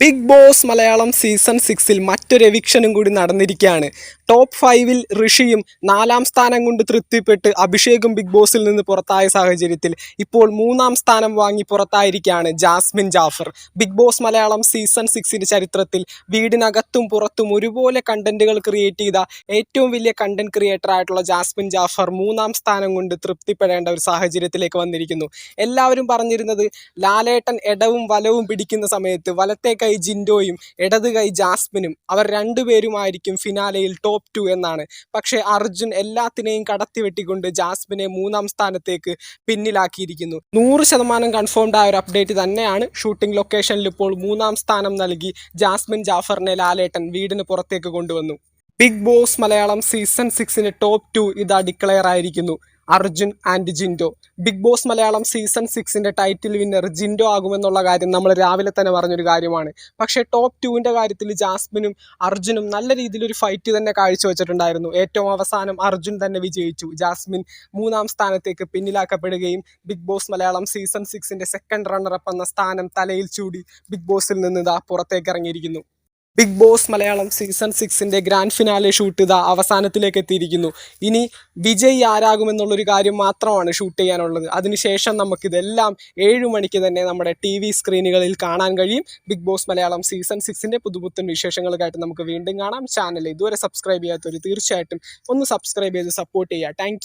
Big Boss Malayalam season 6-ൽ മറ്റൊരു എവിക്ഷനും കൂടി നടന്നിരിക്കുകയാണ്. Top 5-ൽ ഋഷിയും 4-ാം സ്ഥാനം കൊണ്ട് തൃപ്തിപ്പെട്ട് അഭിഷേകും ബിഗ് ബോസിൽ നിന്ന് പുറത്തായ സാഹചര്യത്തിൽ ഇപ്പോൾ 3-ാം സ്ഥാനം വാങ്ങി പുറത്തായിരിക്കുകയാണ് Jasmine Jaffar. Bigg Boss Malayalam season 6-ന്റെ ചരിത്രത്തിൽ വീടിനകത്തും പുറത്തും ഒരുപോലെ കണ്ടന്റുകൾ ക്രിയേറ്റ് ചെയ്ത ഏറ്റവും വലിയ കണ്ടന്റ് ക്രിയേറ്റർ ആയിട്ടുള്ള ജാസ്മിൻ ജാഫർ 3-ാം സ്ഥാനം കൊണ്ട് തൃപ്തിപ്പെടേണ്ട ഒരു സാഹചര്യത്തിലേക്ക് വന്നിരിക്കുന്നു. എല്ലാവരും പറഞ്ഞിരുന്നത് ലാലേട്ടൻ ഇടവും വലവും പിടിക്കുന്ന സമയത്ത് വലത്തെ കൈ ജിൻഡോയും ഇടത് കൈ ജാസ്മിനും അവർ രണ്ടുപേരുമായിരിക്കും ഫിനാലയിൽ ടോപ്പ് 2 എന്നാണ്. പക്ഷേ അർജുൻ എല്ലാത്തിനെയും കടത്തിവെട്ടിക്കൊണ്ട് ജാസ്മിനെ 3-ാം സ്ഥാനത്തേക്ക് പിന്നിലാക്കിയിരിക്കുന്നു. 100% കൺഫേംഡ് ആയ ഒരു അപ്ഡേറ്റ് തന്നെയാണ്. ഷൂട്ടിംഗ് ലൊക്കേഷനിൽ ഇപ്പോൾ 3-ാം സ്ഥാനം നൽകി ജാസ്മിൻ ജാഫറിനെ ലാലേട്ടൻ വീടിന് പുറത്തേക്ക് കൊണ്ടുവന്നു. ബിഗ് ബോസ് മലയാളം സീസൺ 6-ന് ടോപ്പ് 2 ഇതാ ഡിക്ലെയർ ആയിരിക്കുന്നു. Arjun and Jinto. Bigg Boss Malayalam season 6-ന്റെ ടൈറ്റിൽ വിന്നർ ജിൻഡോ ആകുമെന്നുള്ള കാര്യം നമ്മൾ രാവിലെ തന്നെ പറഞ്ഞൊരു കാര്യമാണ്. പക്ഷേ ടോപ്പ് 2-ന്റെ കാര്യത്തിൽ ജാസ്മിനും അർജുനും നല്ല രീതിയിലൊരു ഫൈറ്റ് തന്നെ കാഴ്ചവെച്ചിട്ടുണ്ടായിരുന്നു. ഏറ്റവും അവസാനം അർജുൻ തന്നെ വിജയിച്ചു. ജാസ്മിൻ 3-ാം സ്ഥാനത്തേക്ക് പിന്നിലാക്കപ്പെടുകയും ബിഗ് ബോസ് മലയാളം സീസൺ 6-ന്റെ സെക്കൻഡ് റണ്ണറപ്പ് എന്ന സ്ഥാനം തലയിൽ ചൂടി ബിഗ് ബോസിൽ നിന്ന് ഇതാ പുറത്തേക്ക് ഇറങ്ങിയിരിക്കുന്നു. ബിഗ് ബോസ് മലയാളം സീസൺ 6-ന്റെ ഗ്രാൻഡ് ഫിനാലെ ഷൂട്ട് ഇതാ അവസാനത്തിലേക്ക് എത്തിയിരിക്കുന്നു. ഇനി വിജയ് ആരാകുമെന്നുള്ളൊരു കാര്യം മാത്രമാണ് ഷൂട്ട് ചെയ്യാനുള്ളത്. അതിനുശേഷം നമുക്കിതെല്ലാം 7 മണിക്ക് തന്നെ നമ്മുടെ TV സ്ക്രീനുകളിൽ കാണാൻ കഴിയും. ബിഗ് ബോസ് മലയാളം സീസൺ 6-ന്റെ പുതുപുത്തൻ വിശേഷങ്ങൾക്കായിട്ട് നമുക്ക് വീണ്ടും കാണാം. ചാനൽ ഇതുവരെ സബ്സ്ക്രൈബ് ചെയ്യാത്തവർ തീർച്ചയായിട്ടും ഒന്ന് സബ്സ്ക്രൈബ് ചെയ്ത് സപ്പോർട്ട് ചെയ്യുക. താങ്ക്